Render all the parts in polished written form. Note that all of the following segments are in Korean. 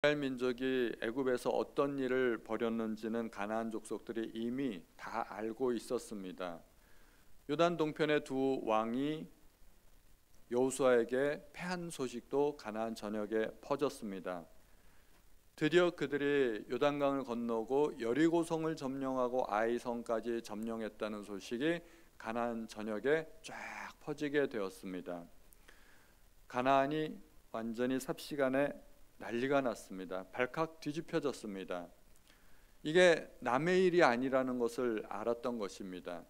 이스라엘 민족이 애굽에서 어떤 일을 벌였는지는 가나안 족속들이 이미 다 알고 있었습니다. 요단 동편의 두 왕이 여호수아에게 패한 소식도 가나안 전역에 퍼졌습니다. 드디어 그들이 요단강을 건너고 여리고성을 점령하고 아이성까지 점령했다는 소식이 가나안 전역에 쫙 퍼지게 되었습니다. 가나안이 완전히 삽시간에 난리가 났습니다. 발칵 뒤집혀졌습니다. 이게 남의 일이 아니라는 것을 알았던 것입니다.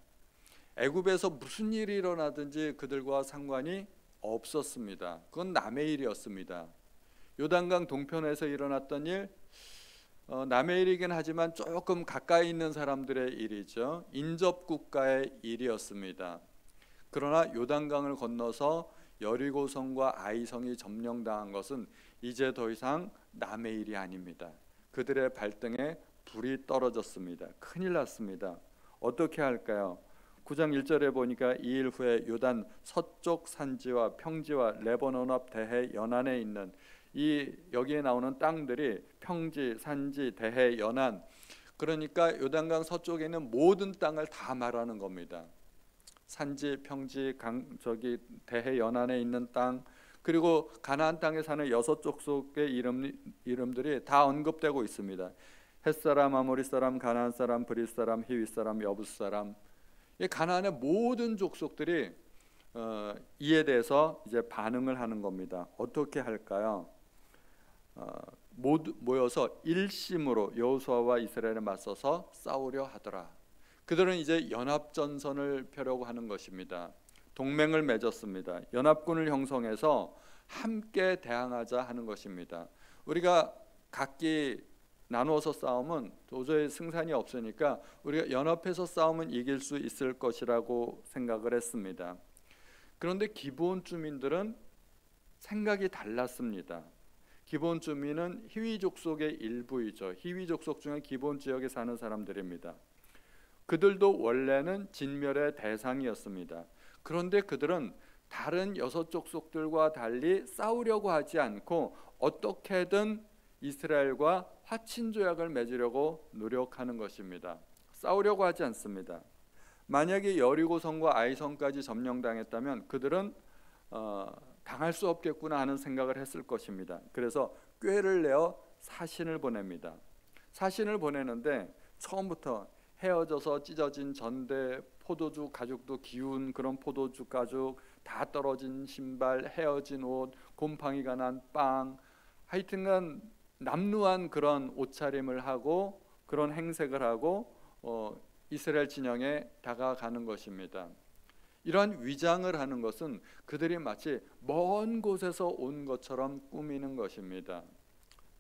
애굽에서 무슨 일이 일어나든지 그들과 상관이 없었습니다. 그건 남의 일이었습니다. 요단강 동편에서 일어났던 일, 남의 일이긴 하지만 조금 가까이 있는 사람들의 일이죠. 인접국가의 일이었습니다. 그러나 요단강을 건너서 여리고성과 아이성이 점령당한 것은 이제 더 이상 남의 일이 아닙니다. 그들의 발등에 불이 떨어졌습니다. 큰일 났습니다. 어떻게 할까요? 9장 1절에 보니까 이 일 후에 요단 서쪽 산지와 평지와 레바논 앞 대해 연안에 있는 여기에 나오는 땅들이 평지, 산지, 대해, 연안, 그러니까 요단강 서쪽에 있는 모든 땅을 다 말하는 겁니다. 산지, 평지, 대해 연안에 있는 땅, 그리고 가나안 땅에 사는 6족속의 이름들이 다 언급되고 있습니다. 헷사람, 아모리 사람, 가나안 사람, 브릿 사람, 히윗 사람, 여부스 사람. 이 가나안의 모든 족속들이 이에 대해서 이제 반응을 하는 겁니다. 어떻게 할까요? 모여서 일심으로 여호수아와 이스라엘에 맞서서 싸우려 하더라. 그들은 이제 연합전선을 펴려고 하는 것입니다. 동맹을 맺었습니다. 연합군을 형성해서 함께 대항하자 하는 것입니다. 우리가 각기 나누어서 싸우면 도저히 승산이 없으니까 우리가 연합해서 싸우면 이길 수 있을 것이라고 생각을 했습니다. 그런데 기브온 주민들은 생각이 달랐습니다. 기브온 주민은 히위 족속의 일부이죠. 히위 족속 중에 기브온 지역에 사는 사람들입니다. 그들도 원래는 진멸의 대상이었습니다. 그런데 그들은 다른 6족속들과 달리 싸우려고 하지 않고 어떻게든 이스라엘과 화친조약을 맺으려고 노력하는 것입니다. 싸우려고 하지 않습니다. 만약에 여리고성과 아이성까지 점령당했다면 그들은 당할 수 없겠구나 하는 생각을 했을 것입니다. 그래서 꾀를 내어 사신을 보냅니다. 사신을 보내는데 처음부터 헤어져서 찢어진 전대, 포도주 가죽도 기운 그런 포도주 가죽, 다 떨어진 신발, 헤어진 옷, 곰팡이가 난 빵, 하여튼간 남루한 그런 옷차림을 하고 그런 행색을 하고 이스라엘 진영에 다가가는 것입니다. 이러한 위장을 하는 것은 그들이 마치 먼 곳에서 온 것처럼 꾸미는 것입니다.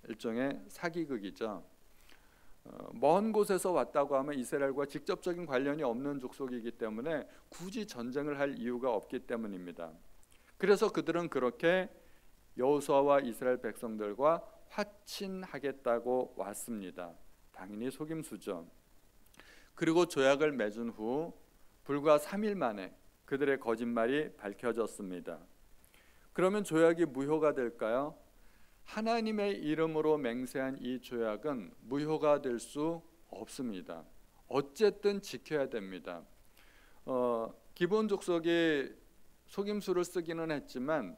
일종의 사기극이죠. 먼 곳에서 왔다고 하면 이스라엘과 직접적인 관련이 없는 족속이기 때문에 굳이 전쟁을 할 이유가 없기 때문입니다. 그래서 그들은 그렇게 여호수아와 이스라엘 백성들과 화친하겠다고 왔습니다. 당연히 속임수죠. 그리고 조약을 맺은 후 불과 3일 만에 그들의 거짓말이 밝혀졌습니다. 그러면 조약이 무효가 될까요? 하나님의 이름으로 맹세한 이 조약은 무효가 될 수 없습니다. 어쨌든 지켜야 됩니다. 기브온 족속이 속임수를 쓰기는 했지만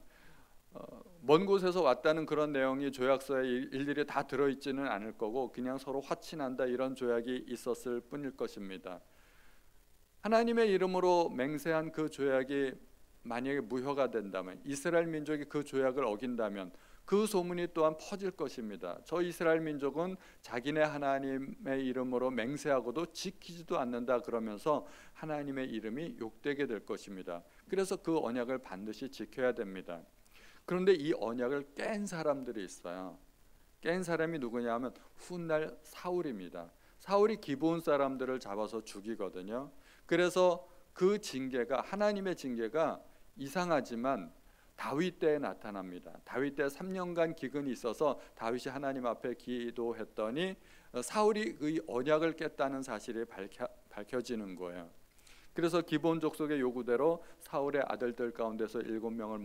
먼 곳에서 왔다는 그런 내용이 조약서에 일일이 다 들어있지는 않을 거고 그냥 서로 화친한다 이런 조약이 있었을 뿐일 것입니다. 하나님의 이름으로 맹세한 그 조약이 만약에 무효가 된다면, 이스라엘 민족이 그 조약을 어긴다면 그 소문이 또한 퍼질 것입니다. 저 이스라엘 민족은 자기네 하나님의 이름으로 맹세하고도 지키지도 않는다 그러면서 하나님의 이름이 욕되게 될 것입니다. 그래서 그 언약을 반드시 지켜야 됩니다. 그런데 이 언약을 깬 사람들이 있어요. 깬 사람이 누구냐 하면 훗날 사울입니다. 사울이 기브온 사람들을 잡아서 죽이거든요. 그래서 그 징계가, 하나님의 징계가 이상하지만 다윗 때에 나타납니다. 다윗 때 3년간 기근이 있어서 다윗이 하나님 앞에 기도했더니 사울이 그 언약을 깼다는 사실이 밝혀지는 거예요. 그래서 기브온 족속의 요구대로 사울의 아들들 가운데서 7명을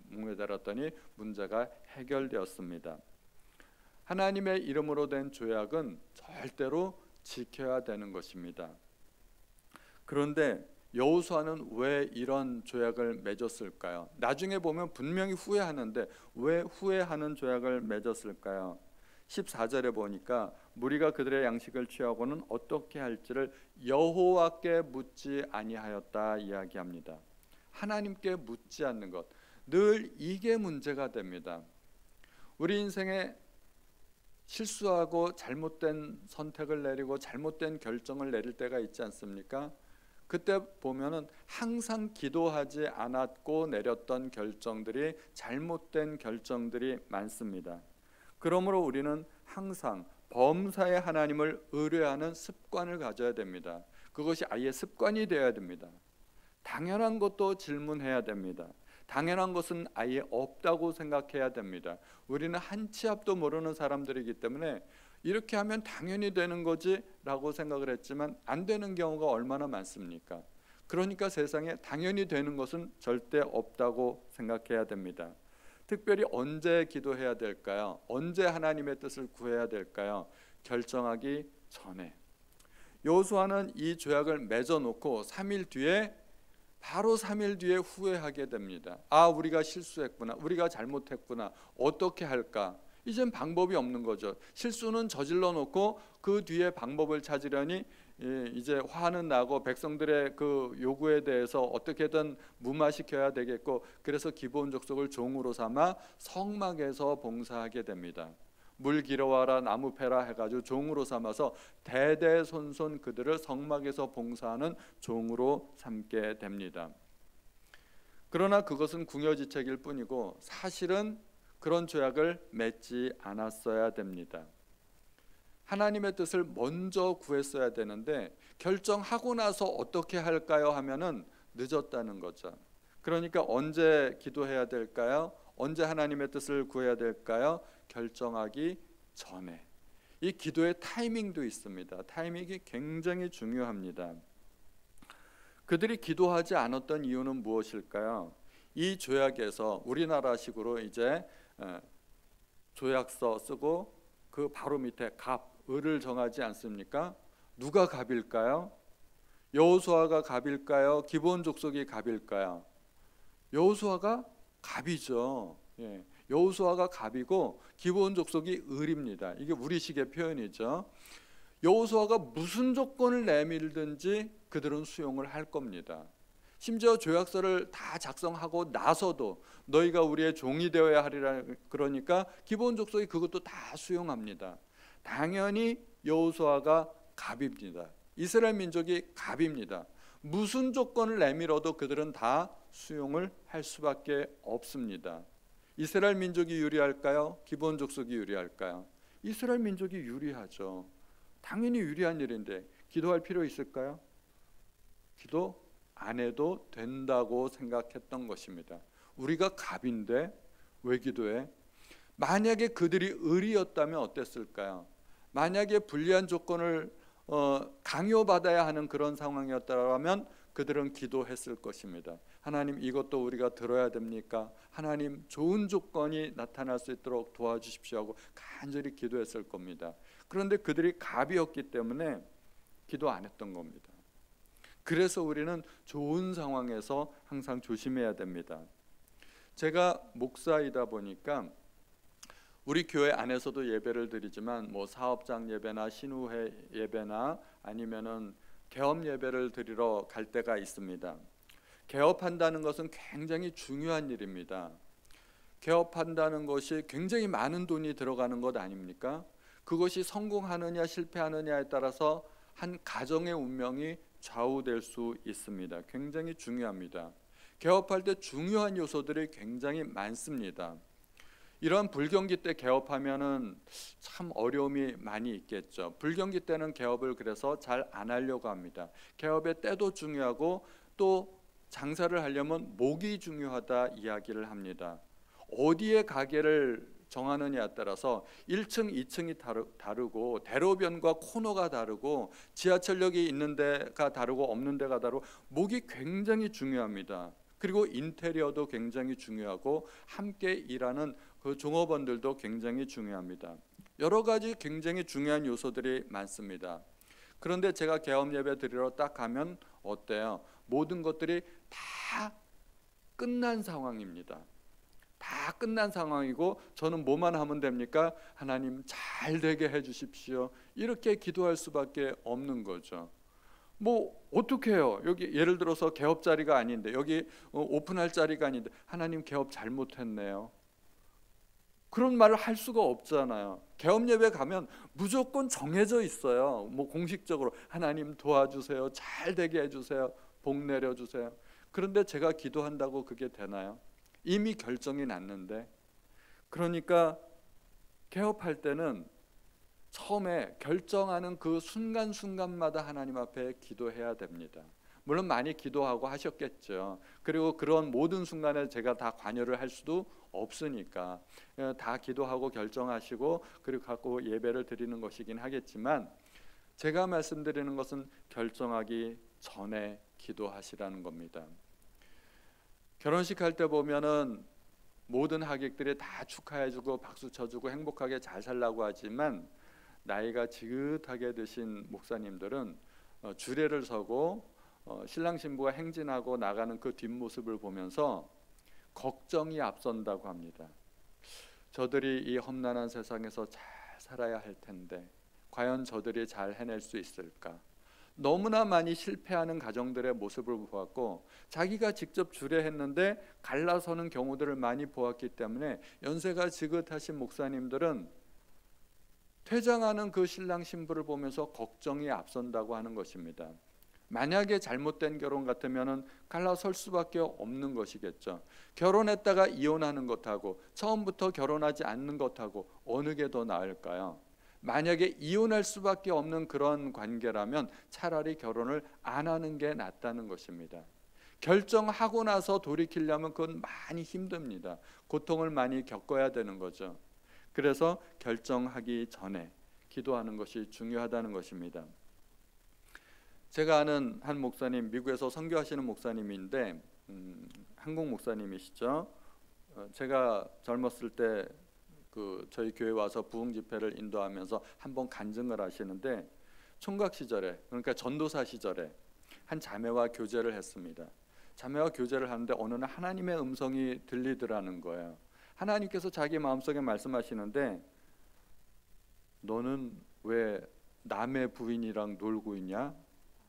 목매달았더니 문제가 해결되었습니다. 하나님의 이름으로 된 조약은 절대로 지켜야 되는 것입니다. 그런데 여호수아는 왜 이런 조약을 맺었을까요? 나중에 보면 분명히 후회하는데 왜 후회하는 조약을 맺었을까요? 14절에 보니까 무리가 그들의 양식을 취하고는 어떻게 할지를 여호와께 묻지 아니하였다 이야기합니다. 하나님께 묻지 않는 것, 늘 이게 문제가 됩니다. 우리 인생에 실수하고 잘못된 선택을 내리고 잘못된 결정을 내릴 때가 있지 않습니까? 그때 보면은 항상 기도하지 않았고 내렸던 결정들이 잘못된 결정들이 많습니다. 그러므로 우리는 항상 범사의 하나님을 의뢰하는 습관을 가져야 됩니다. 그것이 아예 습관이 되어야 됩니다. 당연한 것도 질문해야 됩니다. 당연한 것은 아예 없다고 생각해야 됩니다. 우리는 한 치 앞도 모르는 사람들이기 때문에 이렇게 하면 당연히 되는 거지 라고 생각을 했지만 안 되는 경우가 얼마나 많습니까? 그러니까 세상에 당연히 되는 것은 절대 없다고 생각해야 됩니다. 특별히 언제 기도해야 될까요? 언제 하나님의 뜻을 구해야 될까요? 결정하기 전에. 여호수아는 이 조약을 맺어놓고 3일 뒤에 바로 3일 뒤에 후회하게 됩니다. 아, 우리가 실수했구나. 우리가 잘못했구나. 어떻게 할까? 이젠 방법이 없는 거죠. 실수는 저질러 놓고 그 뒤에 방법을 찾으려니 이제 화는 나고 백성들의 그 요구에 대해서 어떻게든 무마시켜야 되겠고, 그래서 기브온 족속을 종으로 삼아 성막에서 봉사하게 됩니다. 물 길어와라 나무 패라 해가지고 종으로 삼아서 대대손손 그들을 성막에서 봉사하는 종으로 삼게 됩니다. 그러나 그것은 궁여지책일 뿐이고 사실은 그런 조약을 맺지 않았어야 됩니다. 하나님의 뜻을 먼저 구했어야 되는데 결정하고 나서 어떻게 할까요 하면은 늦었다는 거죠. 그러니까 언제 기도해야 될까요? 언제 하나님의 뜻을 구해야 될까요? 결정하기 전에. 이 기도의 타이밍도 있습니다. 타이밍이 굉장히 중요합니다. 그들이 기도하지 않았던 이유는 무엇일까요? 이 조약에서 우리나라식으로 이제 조약서 쓰고 그 바로 밑에 갑, 을을 정하지 않습니까? 누가 갑일까요? 여호수아가 갑일까요? 기브온 족속이 갑일까요? 여호수아가 갑이죠. 예. 여호수아가 갑이고 기브온 족속이 을입니다. 이게 우리식의 표현이죠. 여호수아가 무슨 조건을 내밀든지 그들은 수용을 할 겁니다. 심지어 조약서를 다 작성하고 나서도 너희가 우리의 종이 되어야 하리라 그러니까 기브온 족속이 그것도 다 수용합니다. 당연히 여호수아가 갑입니다. 이스라엘 민족이 갑입니다. 무슨 조건을 내밀어도 그들은 다 수용을 할 수밖에 없습니다. 이스라엘 민족이 유리할까요? 기브온 족속이 유리할까요? 이스라엘 민족이 유리하죠. 당연히 유리한 일인데 기도할 필요 있을까요? 기도 안 해도 된다고 생각했던 것입니다. 우리가 갑인데 왜 기도해? 만약에 그들이 을이었다면 어땠을까요? 만약에 불리한 조건을 강요받아야 하는 그런 상황이었다면 그들은 기도했을 것입니다. 하나님, 이것도 우리가 들어야 됩니까? 하나님, 좋은 조건이 나타날 수 있도록 도와주십시오 하고 간절히 기도했을 겁니다. 그런데 그들이 갑이었기 때문에 기도 안 했던 겁니다. 그래서 우리는 좋은 상황에서 항상 조심해야 됩니다. 제가 목사이다 보니까 우리 교회 안에서도 예배를 드리지만 뭐 사업장 예배나 신우회 예배나 아니면은 개업 예배를 드리러 갈 때가 있습니다. 개업한다는 것은 굉장히 중요한 일입니다. 개업한다는 것이 굉장히 많은 돈이 들어가는 것 아닙니까? 그것이 성공하느냐 실패하느냐에 따라서 한 가정의 운명이 좌우될 수 있습니다. 굉장히 중요합니다. 개업할 때 중요한 요소들이 굉장히 많습니다. 이런 불경기 때 개업하면은 참 어려움이 많이 있겠죠. 불경기 때는 개업을 그래서 잘 안 하려고 합니다. 개업의 때도 중요하고 또 장사를 하려면 목이 중요하다 이야기를 합니다. 어디에 가게를 정하느냐에 따라서 1층, 2층이 다르고 대로변과 코너가 다르고 지하철역이 있는 데가 다르고 없는 데가 다르고 목이 굉장히 중요합니다. 그리고 인테리어도 굉장히 중요하고 함께 일하는 그 종업원들도 굉장히 중요합니다. 여러 가지 굉장히 중요한 요소들이 많습니다. 그런데 제가 개업 예배 드리러 딱 가면 어때요? 모든 것들이 다 끝난 상황입니다. 다 끝난 상황이고 저는 뭐만 하면 됩니까? 하나님 잘 되게 해주십시오. 이렇게 기도할 수밖에 없는 거죠. 뭐 어떻게 해요? 여기 예를 들어서 개업 자리가 아닌데, 여기 오픈할 자리가 아닌데 하나님 개업 잘못했네요. 그런 말을 할 수가 없잖아요. 개업 예배 가면 무조건 정해져 있어요. 뭐 공식적으로 하나님 도와주세요, 잘 되게 해주세요, 복 내려주세요. 그런데 제가 기도한다고 그게 되나요? 이미 결정이 났는데. 그러니까 개업할 때는 처음에 결정하는 그 순간순간마다 하나님 앞에 기도해야 됩니다. 물론 많이 기도하고 하셨겠죠. 그리고 그런 모든 순간에 제가 다 관여를 할 수도 없으니까 다 기도하고 결정하시고 그리고 갖고 예배를 드리는 것이긴 하겠지만, 제가 말씀드리는 것은 결정하기 전에 기도하시라는 겁니다. 결혼식 할 때 보면은 모든 하객들이 다 축하해주고 박수 쳐주고 행복하게 잘 살라고 하지만, 나이가 지긋하게 드신 목사님들은 주례를 서고 신랑 신부가 행진하고 나가는 그 뒷모습을 보면서 걱정이 앞선다고 합니다. 저들이 이 험난한 세상에서 잘 살아야 할 텐데 과연 저들이 잘 해낼 수 있을까? 너무나 많이 실패하는 가정들의 모습을 보았고, 자기가 직접 주례했는데 갈라서는 경우들을 많이 보았기 때문에 연세가 지긋하신 목사님들은 퇴장하는 그 신랑 신부를 보면서 걱정이 앞선다고 하는 것입니다. 만약에 잘못된 결혼 같으면 갈라설 수밖에 없는 것이겠죠. 결혼했다가 이혼하는 것하고 처음부터 결혼하지 않는 것하고 어느 게 더 나을까요? 만약에 이혼할 수밖에 없는 그런 관계라면 차라리 결혼을 안 하는 게 낫다는 것입니다. 결정하고 나서 돌이키려면 그건 많이 힘듭니다. 고통을 많이 겪어야 되는 거죠. 그래서 결정하기 전에 기도하는 것이 중요하다는 것입니다. 제가 아는 한 목사님, 미국에서 선교하시는 목사님인데 한국 목사님이시죠. 제가 젊었을 때 저희 교회 와서 부흥 집회를 인도하면서 한번 간증을 하시는데, 총각 시절에, 그러니까 전도사 시절에 한 자매와 교제를 했습니다. 자매와 교제를 하는데 어느 날 하나님의 음성이 들리더라는 거예요. 하나님께서 자기 마음속에 말씀하시는데, 너는 왜 남의 부인이랑 놀고 있냐?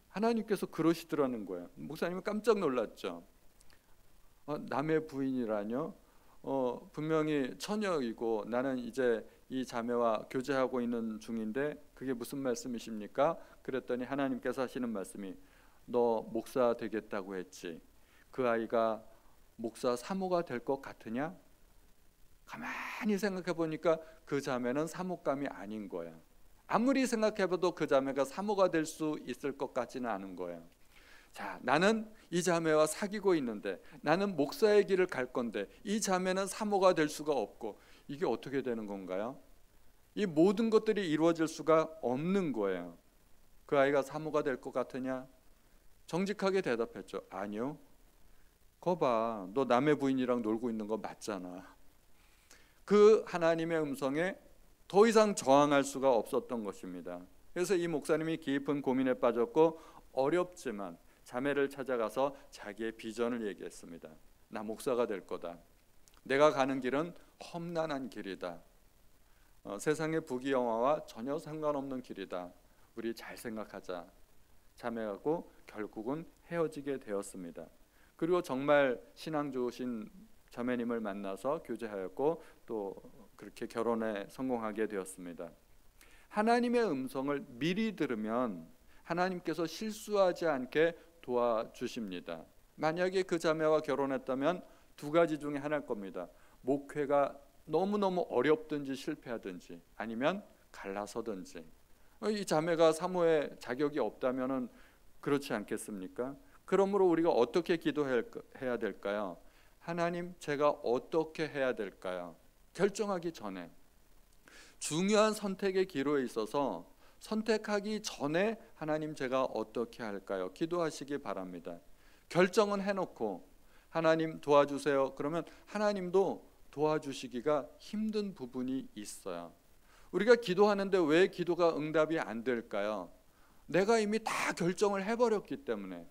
하나님께서 그러시더라는 거예요. 목사님은 깜짝 놀랐죠. 남의 부인이라뇨? 분명히 처녀이고 나는 이제 이 자매와 교제하고 있는 중인데 그게 무슨 말씀이십니까? 그랬더니 하나님께서 하시는 말씀이, 너 목사 되겠다고 했지. 그 아이가 목사 사모가 될 것 같으냐? 가만히 생각해 보니까 그 자매는 사모감이 아닌 거야. 아무리 생각해봐도 그 자매가 사모가 될 수 있을 것 같지는 않은 거예요. 자, 나는 이 자매와 사귀고 있는데, 나는 목사의 길을 갈 건데 이 자매는 사모가 될 수가 없고, 이게 어떻게 되는 건가요? 이 모든 것들이 이루어질 수가 없는 거예요. 그 아이가 사모가 될 것 같으냐? 정직하게 대답했죠. 아니요. 거봐, 너 남의 부인이랑 놀고 있는 거 맞잖아. 그 하나님의 음성에 더 이상 저항할 수가 없었던 것입니다. 그래서 이 목사님이 깊은 고민에 빠졌고, 어렵지만 자매를 찾아가서 자기의 비전을 얘기했습니다. 나 목사가 될 거다. 내가 가는 길은 험난한 길이다. 세상의 부귀영화와 전혀 상관없는 길이다. 우리 잘 생각하자. 자매하고 결국은 헤어지게 되었습니다. 그리고 정말 신앙 좋으신 자매님을 만나서 교제하였고 또 그렇게 결혼에 성공하게 되었습니다. 하나님의 음성을 미리 들으면 하나님께서 실수하지 않게 도와주십니다. 만약에 그 자매와 결혼했다면 두 가지 중에 하나일 겁니다. 목회가 너무너무 어렵든지 실패하든지, 아니면 갈라서든지. 이 자매가 사모의 자격이 없다면 그렇지 않겠습니까? 그러므로 우리가 어떻게 기도해야 될까요? 하나님, 제가 어떻게 해야 될까요? 결정하기 전에, 중요한 선택의 기로에 있어서 선택하기 전에 하나님, 제가 어떻게 할까요? 기도하시기 바랍니다. 결정은 해놓고 하나님 도와주세요. 그러면 하나님도 도와주시기가 힘든 부분이 있어요. 우리가 기도하는데 왜 기도가 응답이 안 될까요? 내가 이미 다 결정을 해버렸기 때문에.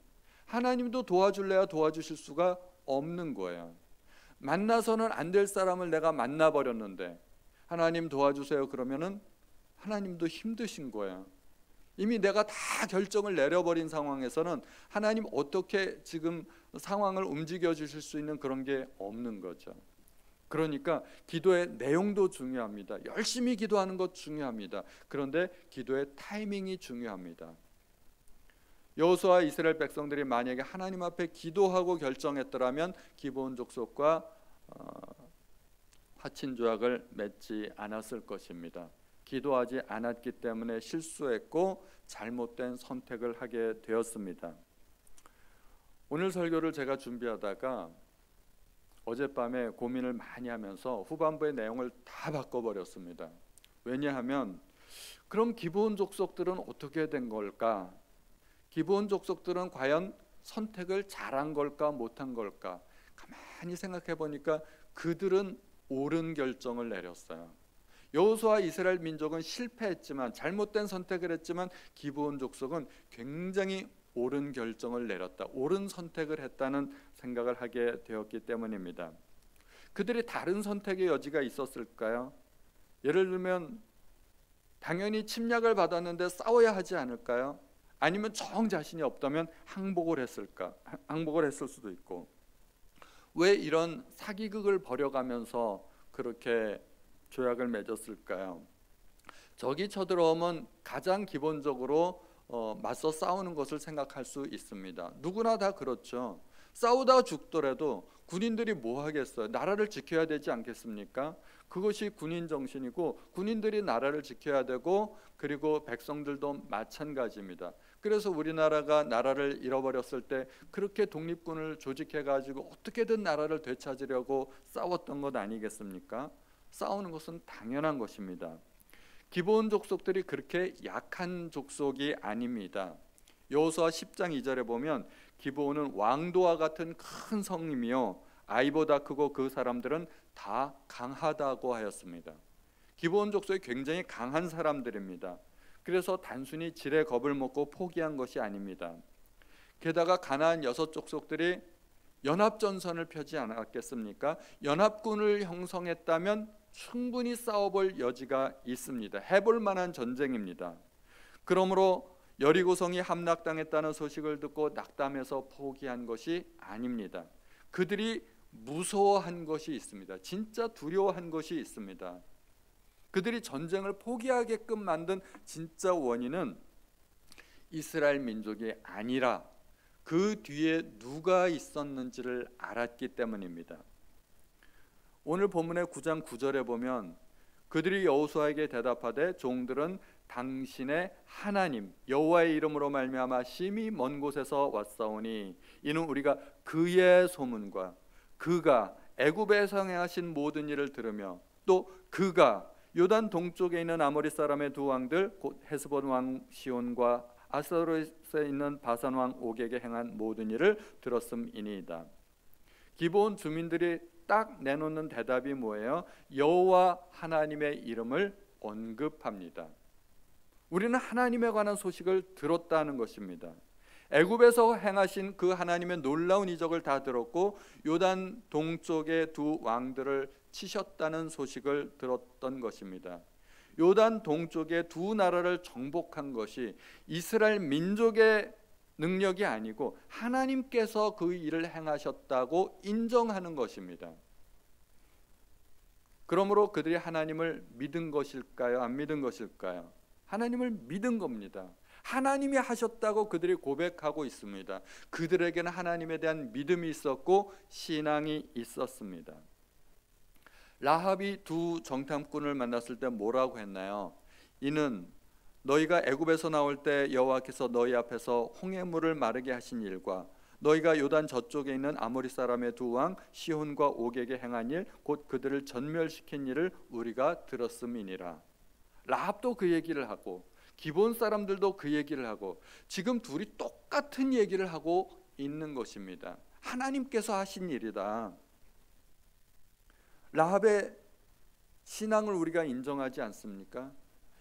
하나님도 도와줄래야 도와주실 수가 없는 거예요. 만나서는 안 될 사람을 내가 만나버렸는데 하나님 도와주세요 그러면은 하나님도 힘드신 거예요. 이미 내가 다 결정을 내려버린 상황에서는 하나님 어떻게 지금 상황을 움직여 주실 수 있는 그런 게 없는 거죠. 그러니까 기도의 내용도 중요합니다. 열심히 기도하는 것 중요합니다. 그런데 기도의 타이밍이 중요합니다. 여호수아와 이스라엘 백성들이 만약에 하나님 앞에 기도하고 결정했더라면 기브온 족속과 화친 조약을 맺지 않았을 것입니다. 기도하지 않았기 때문에 실수했고 잘못된 선택을 하게 되었습니다. 오늘 설교를 제가 준비하다가 어젯밤에 고민을 많이 하면서 후반부의 내용을 다 바꿔버렸습니다. 왜냐하면 그럼 기브온 족속들은 어떻게 된 걸까? 기브온 족속들은 과연 선택을 잘한 걸까 못한 걸까? 가만히 생각해 보니까 그들은 옳은 결정을 내렸어요. 여호수아 이스라엘 민족은 실패했지만 잘못된 선택을 했지만 기브온 족속은 굉장히 옳은 결정을 내렸다. 옳은 선택을 했다는 생각을 하게 되었기 때문입니다. 그들이 다른 선택의 여지가 있었을까요? 예를 들면 당연히 침략을 받았는데 싸워야 하지 않을까요? 아니면 정 자신이 없다면 항복을 했을까? 항복을 했을 수도 있고. 왜 이런 사기극을 벌여가면서 그렇게 조약을 맺었을까요? 적이 쳐들어오면 가장 기본적으로 맞서 싸우는 것을 생각할 수 있습니다. 누구나 다 그렇죠. 싸우다 죽더라도 군인들이 뭐 하겠어요? 나라를 지켜야 되지 않겠습니까? 그것이 군인 정신이고 군인들이 나라를 지켜야 되고 그리고 백성들도 마찬가지입니다. 그래서 우리나라가 나라를 잃어버렸을 때 그렇게 독립군을 조직해가지고 어떻게든 나라를 되찾으려고 싸웠던 것 아니겠습니까? 싸우는 것은 당연한 것입니다. 기브온 족속들이 그렇게 약한 족속이 아닙니다. 여호수아 10장 2절에 보면 기브온은 왕도와 같은 큰 성이며 아이보다 크고 그 사람들은 다 강하다고 하였습니다. 기브온 족속이 굉장히 강한 사람들입니다. 그래서 단순히 질의 겁을 먹고 포기한 것이 아닙니다. 게다가 가나안 6족속들이 연합전선을 펴지 않았겠습니까? 연합군을 형성했다면 충분히 싸워볼 여지가 있습니다. 해볼 만한 전쟁입니다. 그러므로 여리고성이 함락당했다는 소식을 듣고 낙담해서 포기한 것이 아닙니다. 그들이 무서워한 것이 있습니다. 진짜 두려워한 것이 있습니다. 그들이 전쟁을 포기하게끔 만든 진짜 원인은 이스라엘 민족이 아니라 그 뒤에 누가 있었는지를 알았기 때문입니다. 오늘 본문의 9장 9절에 보면 그들이 여호수아에게 대답하되 종들은 당신의 하나님 여호와의 이름으로 말미암아 심히 먼 곳에서 왔사오니 이는 우리가 그의 소문과 그가 애굽에서 행하신 모든 일을 들으며 또 그가 요단 동쪽에 있는 아모리 사람의 두 왕들 곧 헤스본 왕 시온과 아스타로스에 있는 바산 왕 옥에게 행한 모든 일을 들었음이니이다. 기브온 주민들이 딱 내놓는 대답이 뭐예요? 여호와 하나님의 이름을 언급합니다. 우리는 하나님에 관한 소식을 들었다는 것입니다. 애굽에서 행하신 그 하나님의 놀라운 이적을 다 들었고 요단 동쪽의 두 왕들을 치셨다는 소식을 들었던 것입니다. 요단 동쪽의 두 나라를 정복한 것이 이스라엘 민족의 능력이 아니고 하나님께서 그 일을 행하셨다고 인정하는 것입니다. 그러므로 그들이 하나님을 믿은 것일까요? 안 믿은 것일까요? 하나님을 믿은 겁니다. 하나님이 하셨다고 그들이 고백하고 있습니다. 그들에게는 하나님에 대한 믿음이 있었고 신앙이 있었습니다. 라합이 두 정탐꾼을 만났을 때 뭐라고 했나요? 이는 너희가 애굽에서 나올 때 여호와께서 너희 앞에서 홍해물을 마르게 하신 일과 너희가 요단 저쪽에 있는 아모리 사람의 두 왕 시혼과 옥에게 행한 일 곧 그들을 전멸시킨 일을 우리가 들었음이니라. 라합도 그 얘기를 하고 기브온 사람들도 그 얘기를 하고 지금 둘이 똑같은 얘기를 하고 있는 것입니다. 하나님께서 하신 일이다. 라합의 신앙을 우리가 인정하지 않습니까?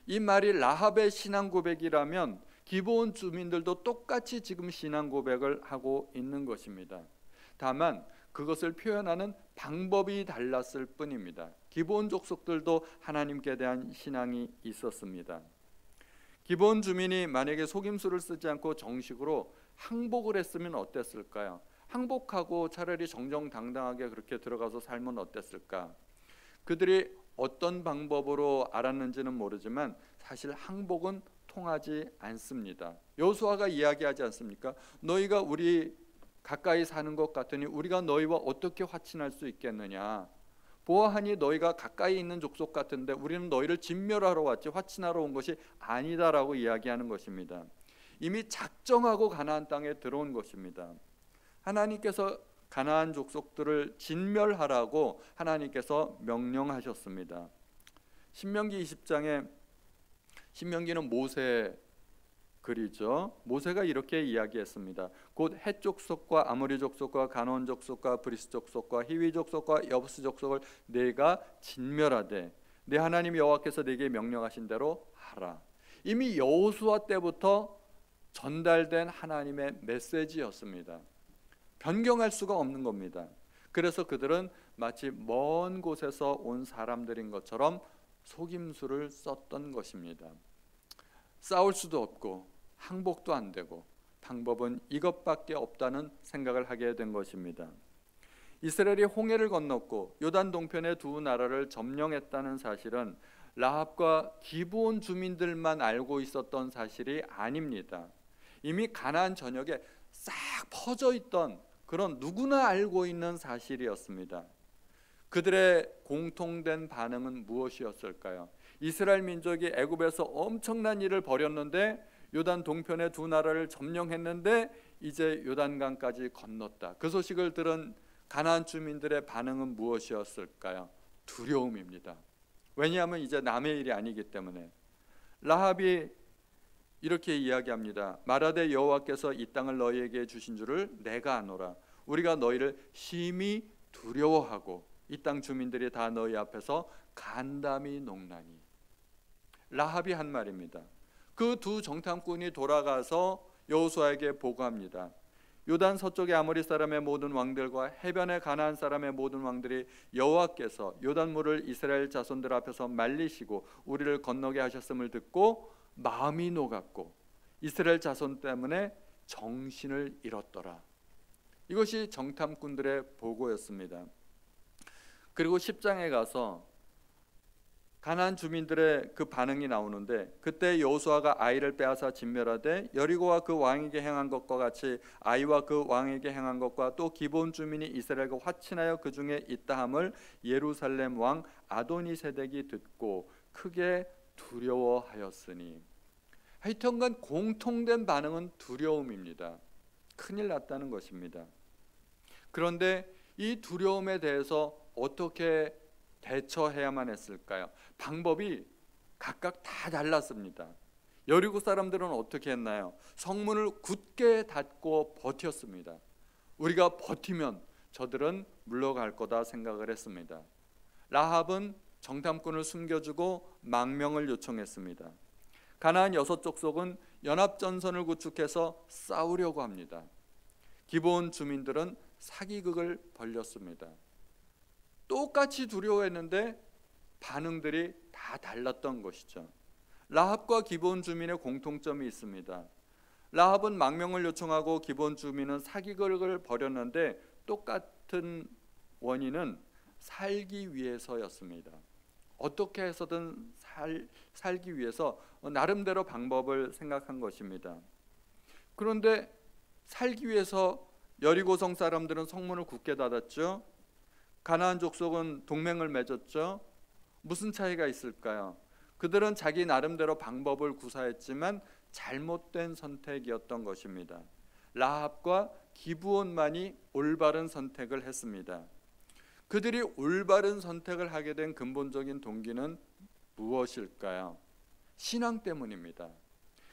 이 말이 라합의 신앙 고백이라면 기브온 주민들도 똑같이 지금 신앙 고백을 하고 있는 것입니다. 다만 그것을 표현하는 방법이 달랐을 뿐입니다. 기브온 족속들도 하나님께 대한 신앙이 있었습니다. 기브온 주민이 만약에 속임수를 쓰지 않고 정식으로 항복을 했으면 어땠을까요? 항복하고 차라리 정정당당하게 그렇게 들어가서 살면 어땠을까? 그들이 어떤 방법으로 알았는지는 모르지만 사실 항복은 통하지 않습니다. 여호수아가 이야기하지 않습니까? 너희가 우리 가까이 사는 것 같으니 우리가 너희와 어떻게 화친할 수 있겠느냐? 보아하니 너희가 가까이 있는 족속 같은데 우리는 너희를 진멸하러 왔지 화친하러 온 것이 아니다라고 이야기하는 것입니다. 이미 작정하고 가나안 땅에 들어온 것입니다. 하나님께서 가나안 족속들을 진멸하라고 하나님께서 명령하셨습니다. 신명기 20장에 신명기는 모세 글이죠. 모세가 이렇게 이야기했습니다. 곧 헷 족속과 아모리 족속과 가나안 족속과 브리스 족속과 히위 족속과 여부스 족속을 내가 진멸하되 내 하나님 여호와께서 내게 명령하신 대로 하라. 이미 여호수아 때부터 전달된 하나님의 메시지였습니다. 변경할 수가 없는 겁니다. 그래서 그들은 마치 먼 곳에서 온 사람들인 것처럼 속임수를 썼던 것입니다. 싸울 수도 없고 항복도 안 되고 방법은 이것밖에 없다는 생각을 하게 된 것입니다. 이스라엘이 홍해를 건넜고 요단 동편의 두 나라를 점령했다는 사실은 라합과 기브온 주민들만 알고 있었던 사실이 아닙니다. 이미 가나안 전역에 싹 퍼져 있던 그런 누구나 알고 있는 사실이었습니다. 그들의 공통된 반응은 무엇이었을까요? 이스라엘 민족이 애굽에서 엄청난 일을 벌였는데 요단 동편의 두 나라를 점령했는데 이제 요단강까지 건넜다. 그 소식을 들은 가나안 주민들의 반응은 무엇이었을까요? 두려움입니다. 왜냐하면 이제 남의 일이 아니기 때문에. 라합이 이렇게 이야기합니다. 말하되 여호와께서 이 땅을 너희에게 주신 줄을 내가 아노라. 우리가 너희를 심히 두려워하고 이 땅 주민들이 다 너희 앞에서 간담이 녹나니. 라합이 한 말입니다. 그 두 정탐꾼이 돌아가서 여호수아에게 보고합니다. 요단 서쪽의 아모리 사람의 모든 왕들과 해변의 가나안 사람의 모든 왕들이 여호와께서 요단물을 이스라엘 자손들 앞에서 말리시고 우리를 건너게 하셨음을 듣고 마음이 녹았고 이스라엘 자손 때문에 정신을 잃었더라. 이것이 정탐꾼들의 보고였습니다. 그리고 10장에 가서 가나안 주민들의 그 반응이 나오는데 그때 여호수아가 아이를 빼앗아 진멸하되 여리고와 그 왕에게 행한 것과 같이 아이와 그 왕에게 행한 것과 또 기브온 주민이 이스라엘과 화친하여 그 중에 있다함을 예루살렘 왕 아도니세덱이 듣고 크게 두려워하였으니. 하여튼간 공통된 반응은 두려움입니다. 큰일 났다는 것입니다. 그런데 이 두려움에 대해서 어떻게 대처해야만 했을까요? 방법이 각각 다 달랐습니다. 여리고 사람들은 어떻게 했나요? 성문을 굳게 닫고 버텼습니다. 우리가 버티면 저들은 물러갈 거다 생각을 했습니다. 라합은 정탐꾼을 숨겨주고 망명을 요청했습니다. 가나안 6족속은 연합전선을 구축해서 싸우려고 합니다. 기브온 주민들은 사기극을 벌였습니다. 똑같이 두려워했는데 반응들이 다 달랐던 것이죠. 라합과 기브온 주민의 공통점이 있습니다. 라합은 망명을 요청하고 기브온 주민은 사기극을 벌였는데 똑같은 원인은 살기 위해서였습니다. 어떻게 해서든 살기 위해서 나름대로 방법을 생각한 것입니다. 그런데 살기 위해서 여리고성 사람들은 성문을 굳게 닫았죠. 가나안 족속은 동맹을 맺었죠. 무슨 차이가 있을까요? 그들은 자기 나름대로 방법을 구사했지만 잘못된 선택이었던 것입니다. 라합과 기브온만이 올바른 선택을 했습니다. 그들이 올바른 선택을 하게 된 근본적인 동기는 무엇일까요? 신앙 때문입니다.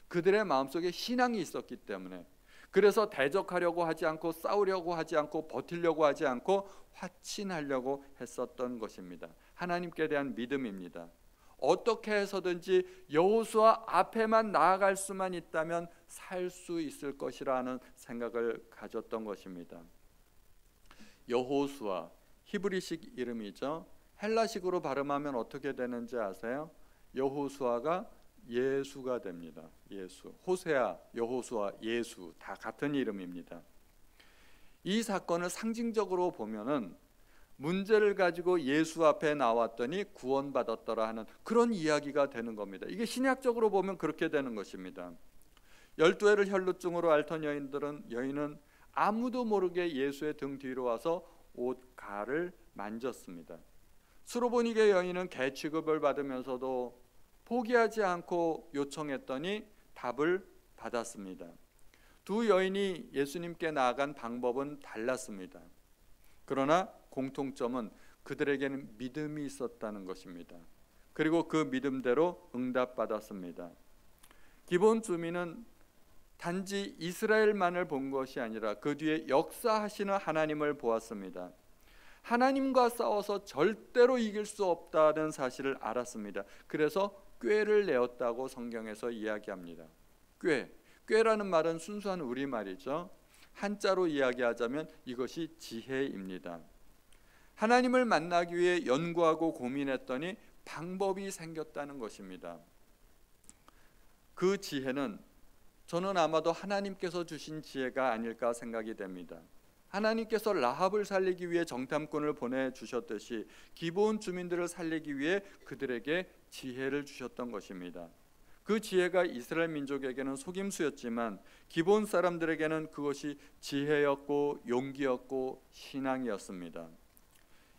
그들의 마음속에 신앙이 있었기 때문에. 그래서 대적하려고 하지 않고 싸우려고 하지 않고 버티려고 하지 않고 화친하려고 했었던 것입니다. 하나님께 대한 믿음입니다. 어떻게 해서든지 여호수아 앞에만 나아갈 수만 있다면 살 수 있을 것이라는 생각을 가졌던 것입니다. 여호수아, 히브리식 이름이죠. 헬라식으로 발음하면 어떻게 되는지 아세요? 여호수아가 예수가 됩니다. 예수, 호세아, 여호수아, 예수 다 같은 이름입니다. 이 사건을 상징적으로 보면은 문제를 가지고 예수 앞에 나왔더니 구원받았더라 하는 그런 이야기가 되는 겁니다. 이게 신약적으로 보면 그렇게 되는 것입니다. 12해를 혈루증으로 앓던 여인은 아무도 모르게 예수의 등 뒤로 와서 옷가를 만졌습니다. 수로보니게 여인은 개 취급을 받으면서도 포기하지 않고 요청했더니 답을 받았습니다. 두 여인이 예수님께 나아간 방법은 달랐습니다. 그러나 공통점은 그들에게는 믿음이 있었다는 것입니다. 그리고 그 믿음대로 응답받았습니다. 기본 주민은 단지 이스라엘만을 본 것이 아니라 그 뒤에 역사하시는 하나님을 보았습니다. 하나님과 싸워서 절대로 이길 수 없다는 사실을 알았습니다. 그래서 꾀를 내었다고 성경에서 이야기합니다. 꾀라는 말은 순수한 우리말이죠. 한자로 이야기하자면 이것이 지혜입니다. 하나님을 만나기 위해 연구하고 고민했더니 방법이 생겼다는 것입니다. 그 지혜는 저는 아마도 하나님께서 주신 지혜가 아닐까 생각이 됩니다. 하나님께서 라합을 살리기 위해 정탐꾼을 보내주셨듯이 기브온 주민들을 살리기 위해 그들에게 지혜를 주셨던 것입니다. 그 지혜가 이스라엘 민족에게는 속임수였지만 기브온 사람들에게는 그것이 지혜였고 용기였고 신앙이었습니다.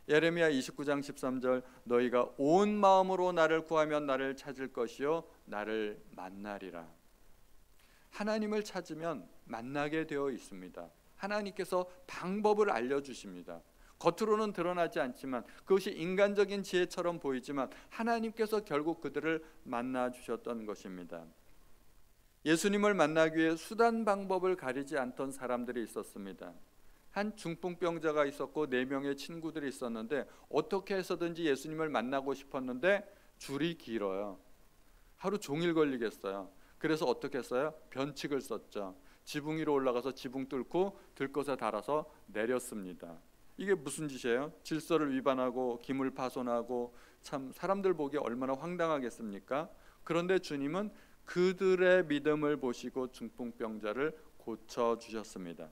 예레미야 29장 13절 너희가 온 마음으로 나를 구하면 나를 찾을 것이요 나를 만나리라. 하나님을 찾으면 만나게 되어 있습니다. 하나님께서 방법을 알려주십니다. 겉으로는 드러나지 않지만 그것이 인간적인 지혜처럼 보이지만 하나님께서 결국 그들을 만나 주셨던 것입니다. 예수님을 만나기 위해 수단 방법을 가리지 않던 사람들이 있었습니다. 한 중풍병자가 있었고 4명의 친구들이 있었는데 어떻게 해서든지 예수님을 만나고 싶었는데 줄이 길어요. 하루 종일 걸리겠어요. 그래서 어떻게 했어요? 변칙을 썼죠. 지붕 위로 올라가서 지붕 뚫고 들것에 달아서 내렸습니다. 이게 무슨 짓이에요? 질서를 위반하고 기물 파손하고 참 사람들 보기에 얼마나 황당하겠습니까? 그런데 주님은 그들의 믿음을 보시고 중풍병자를 고쳐주셨습니다.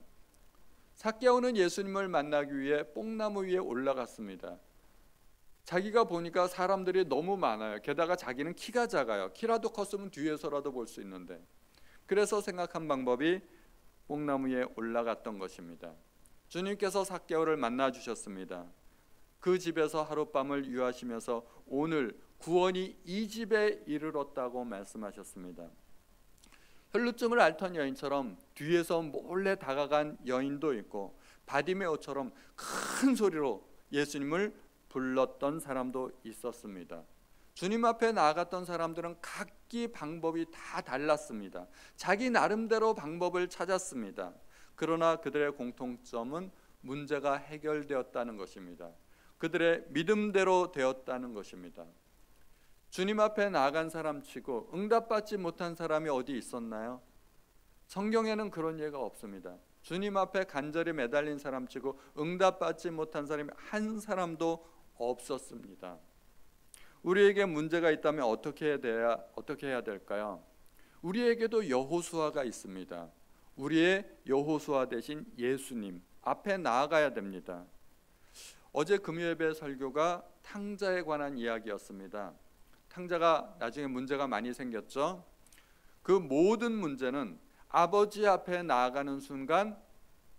삭개오는 예수님을 만나기 위해 뽕나무 위에 올라갔습니다. 자기가 보니까 사람들이 너무 많아요. 게다가 자기는 키가 작아요. 키라도 컸으면 뒤에서라도 볼 수 있는데 그래서 생각한 방법이 뽕나무 위에 올라갔던 것입니다. 주님께서 삭개오를 만나 주셨습니다. 그 집에서 하룻밤을 유하시면서 오늘 구원이 이 집에 이르렀다고 말씀하셨습니다. 혈루증을 앓던 여인처럼 뒤에서 몰래 다가간 여인도 있고 바디메오처럼 큰 소리로 예수님을 불렀던 사람도 있었습니다. 주님 앞에 나아갔던 사람들은 각기 방법이 다 달랐습니다. 자기 나름대로 방법을 찾았습니다. 그러나 그들의 공통점은 문제가 해결되었다는 것입니다. 그들의 믿음대로 되었다는 것입니다. 주님 앞에 나아간 사람치고 응답받지 못한 사람이 어디 있었나요? 성경에는 그런 예가 없습니다. 주님 앞에 간절히 매달린 사람치고 응답받지 못한 사람이 한 사람도 없었습니다. 우리에게 문제가 있다면 어떻게 해야 될까요? 우리에게도 여호수아가 있습니다. 우리의 여호수아 대신 예수님 앞에 나아가야 됩니다. 어제 금요예배 설교가 탕자에 관한 이야기였습니다. 탕자가 나중에 문제가 많이 생겼죠. 그 모든 문제는 아버지 앞에 나아가는 순간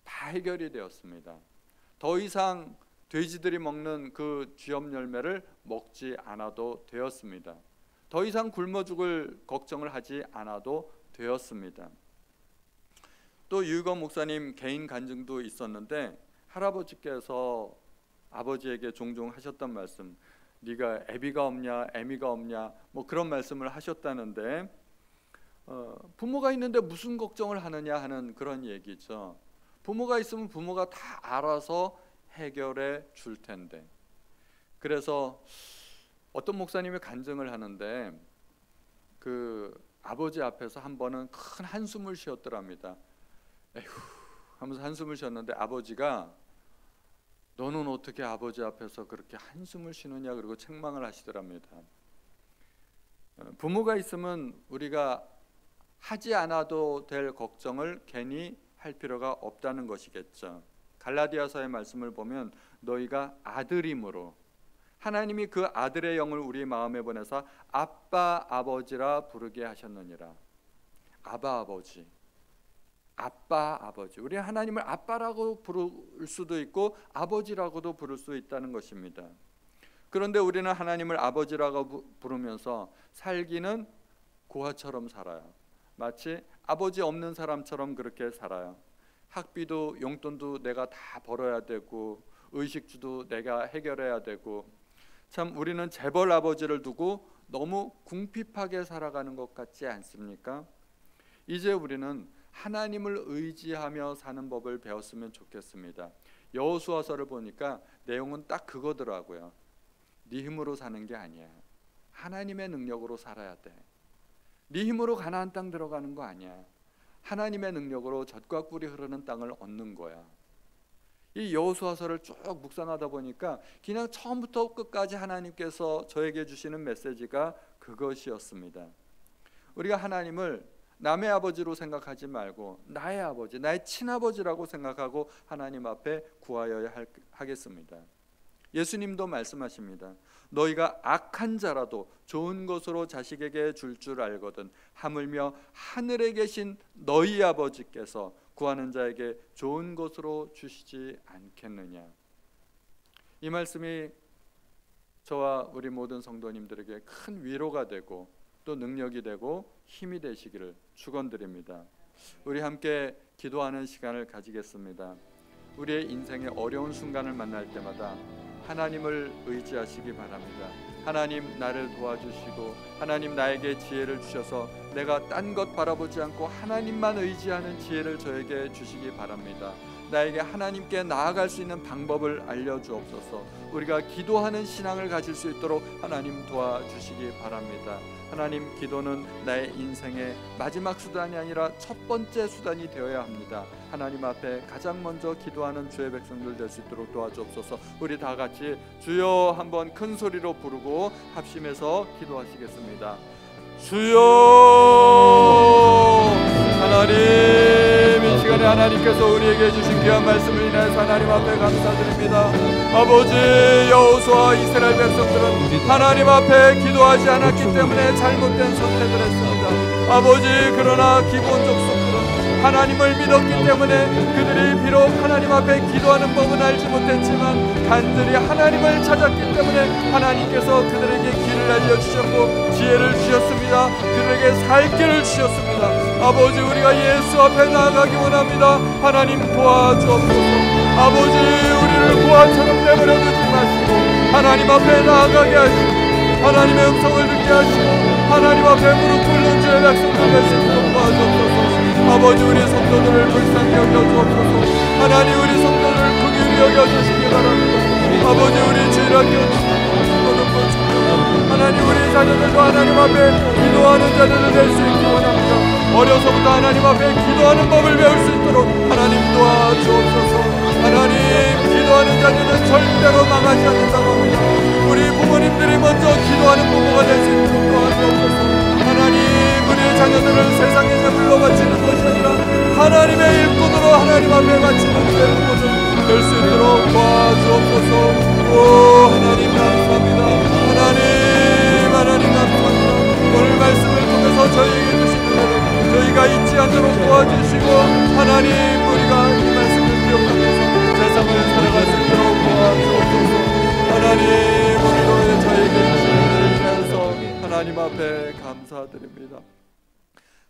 다 해결이 되었습니다. 더 이상 돼지들이 먹는 그 쥐염 열매를 먹지 않아도 되었습니다. 더 이상 굶어 죽을 걱정을 하지 않아도 되었습니다. 또 유익원 목사님 개인 간증도 있었는데 할아버지께서 아버지에게 종종 하셨던 말씀, 네가 애비가 없냐 애미가 없냐 뭐 그런 말씀을 하셨다는데 부모가 있는데 무슨 걱정을 하느냐 하는 그런 얘기죠. 부모가 있으면 부모가 다 알아서 해결해 줄 텐데. 그래서 어떤 목사님이 간증을 하는데 그 아버지 앞에서 한 번은 큰 한숨을 쉬었더랍니다. 에휴 하면서 한숨을 쉬었는데 아버지가 너는 어떻게 아버지 앞에서 그렇게 한숨을 쉬느냐 그리고 책망을 하시더랍니다. 부모가 있으면 우리가 하지 않아도 될 걱정을 괜히 할 필요가 없다는 것이겠죠. 갈라디아서의 말씀을 보면 너희가 아들임으로 하나님이 그 아들의 영을 우리 마음에 보내사 아빠 아버지라 부르게 하셨느니라. 아바 아버지, 아빠 아버지. 우리 하나님을 아빠라고 부를 수도 있고 아버지라고도 부를 수 있다는 것입니다. 그런데 우리는 하나님을 아버지라고 부르면서 살기는 고아처럼 살아요. 마치 아버지 없는 사람처럼 그렇게 살아요. 학비도 용돈도 내가 다 벌어야 되고 의식주도 내가 해결해야 되고, 참 우리는 재벌 아버지를 두고 너무 궁핍하게 살아가는 것 같지 않습니까? 이제 우리는 하나님을 의지하며 사는 법을 배웠으면 좋겠습니다. 여호수아서를 보니까 내용은 딱 그거더라고요. 네 힘으로 사는 게 아니야. 하나님의 능력으로 살아야 돼. 네 힘으로 가나안 땅 들어가는 거 아니야. 하나님의 능력으로 젖과 꿀이 흐르는 땅을 얻는 거야. 이 여호수아서를 쭉 묵상하다 보니까 그냥 처음부터 끝까지 하나님께서 저에게 주시는 메시지가 그것이었습니다. 우리가 하나님을 남의 아버지로 생각하지 말고 나의 아버지, 나의 친아버지라고 생각하고 하나님 앞에 구하여야 하겠습니다. 예수님도 말씀하십니다. 너희가 악한 자라도 좋은 것으로 자식에게 줄 줄 알거든 하물며 하늘에 계신 너희 아버지께서 구하는 자에게 좋은 것으로 주시지 않겠느냐. 이 말씀이 저와 우리 모든 성도님들에게 큰 위로가 되고 또 능력이 되고 힘이 되시기를 축원드립니다. 우리 함께 기도하는 시간을 가지겠습니다. 우리의 인생의 어려운 순간을 만날 때마다 하나님을 의지하시기 바랍니다. 하나님 나를 도와주시고 하나님 나에게 지혜를 주셔서 내가 딴 것 바라보지 않고 하나님만 의지하는 지혜를 저에게 주시기 바랍니다. 나에게 하나님께 나아갈 수 있는 방법을 알려주옵소서. 우리가 기도하는 신앙을 가질 수 있도록 하나님 도와주시기 바랍니다. 하나님, 기도는 나의 인생의 마지막 수단이 아니라 첫 번째 수단이 되어야 합니다. 하나님 앞에 가장 먼저 기도하는 주의 백성들 될 수 있도록 도와주옵소서. 우리 다 같이 주여 한번 큰 소리로 부르고 합심해서 기도하시겠습니다. 주여! 하나님, 이 시간에 하나님께서 우리에게 주신 귀한 말씀을 인하여서 하나님 앞에 감사드립니다. 아버지, 여호수아 이스라엘 백성들은 하나님 앞에 기도하지 않았기 때문에 잘못된 선택을 했습니다. 아버지, 그러나 기본적 속도는 하나님을 믿었기 때문에 그들이 비록 하나님 앞에 기도하는 법은 알지 못했지만 간절히 하나님을 찾았기 때문에 하나님께서 그들에게 길을 알려주셨고 지혜를 주셨습니다. 그들에게 살 길을 주셨습니다. 아버지, 우리가 예수 앞에 나아가기 원합니다. 하나님 도와주옵소서. 아버지, 우리를 고아처럼 내버려 두지 마시고 하나님 앞에 나아가게 하시고 하나님의 음성을 듣게 하시고 하나님 앞에 무릎 꿇는 주의 백성들 될 수 있도록 도와주옵소서. 아버지, 우리 성도들을 불쌍히 여겨주옵소서. 하나님, 우리 성도들을 긍휼히 여겨주시기 바랍니다. 아버지, 우리 주일학교 하나님, 우리 자녀들도 하나님 앞에 기도하는 자녀들 될 수 있기 원합니다. 어려서부터 하나님 앞에 기도하는 법을 배울 수 있도록 하나님 도와주옵소서. 하나님, 기도하는 자녀는 절대로 망하지 않는다고 합니다. 우리 부모님들이 먼저 기도하는 부모가 될 수 있도록 도와주옵소서. 하나님, 우리의 자녀들을 세상에 제물로 바치는 것이 아니라 하나님의 일꾼으로 하나님 앞에 바치는 죄를 될 수 있도록 도와주옵소서. 오 하나님 감사합니다. 하나님 감사합니다. 오늘 말씀을 통해서 저희에게 주신 은혜를 저희가 잊지 않도록 도와주시고 하나님, 우리가 이 말씀을 기억하면서 세상을 살아갈 수 있도록 도와주옵소서. 하나님, 오늘도 저희에게 주신 은혜를 인하여서 하나님 앞에 감사드립니다.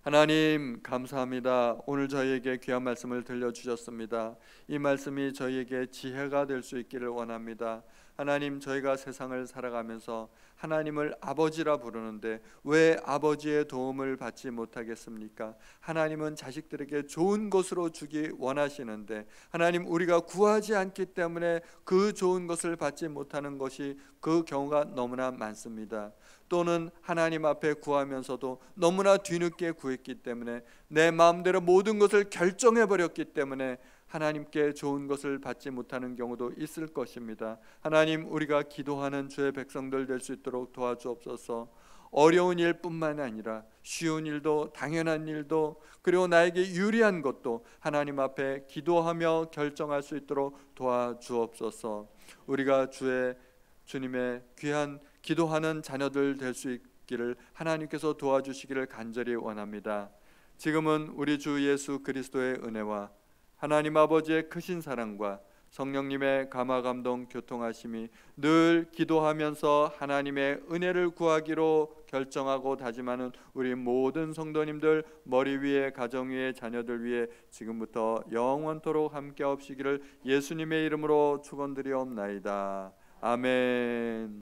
하나님 감사합니다. 오늘 저희에게 귀한 말씀을 들려주셨습니다. 이 말씀이 저희에게 지혜가 될 수 있기를 원합니다. 하나님, 저희가 세상을 살아가면서 하나님을 아버지라 부르는데 왜 아버지의 도움을 받지 못하겠습니까? 하나님은 자식들에게 좋은 것으로 주기 원하시는데 하나님, 우리가 구하지 않기 때문에 그 좋은 것을 받지 못하는 것이 그 경우가 너무나 많습니다. 또는 하나님 앞에 구하면서도 너무나 뒤늦게 구했기 때문에 내 마음대로 모든 것을 결정해 버렸기 때문에 하나님께 좋은 것을 받지 못하는 경우도 있을 것입니다. 하나님, 우리가 기도하는 주의 백성들 될 수 있도록 도와주옵소서. 어려운 일뿐만 아니라 쉬운 일도, 당연한 일도, 그리고 나에게 유리한 것도 하나님 앞에 기도하며 결정할 수 있도록 도와주옵소서. 우리가 주님의 귀한 기도하는 자녀들 될 수 있기를 하나님께서 도와주시기를 간절히 원합니다. 지금은 우리 주 예수 그리스도의 은혜와 하나님 아버지의 크신 사랑과 성령님의 감화감동 교통하심이 늘 기도하면서 하나님의 은혜를 구하기로 결정하고 다짐하는 우리 모든 성도님들 머리 위에, 가정 위에, 자녀들 위에 지금부터 영원토록 함께 하시기를 예수님의 이름으로 축원드리옵나이다. 아멘.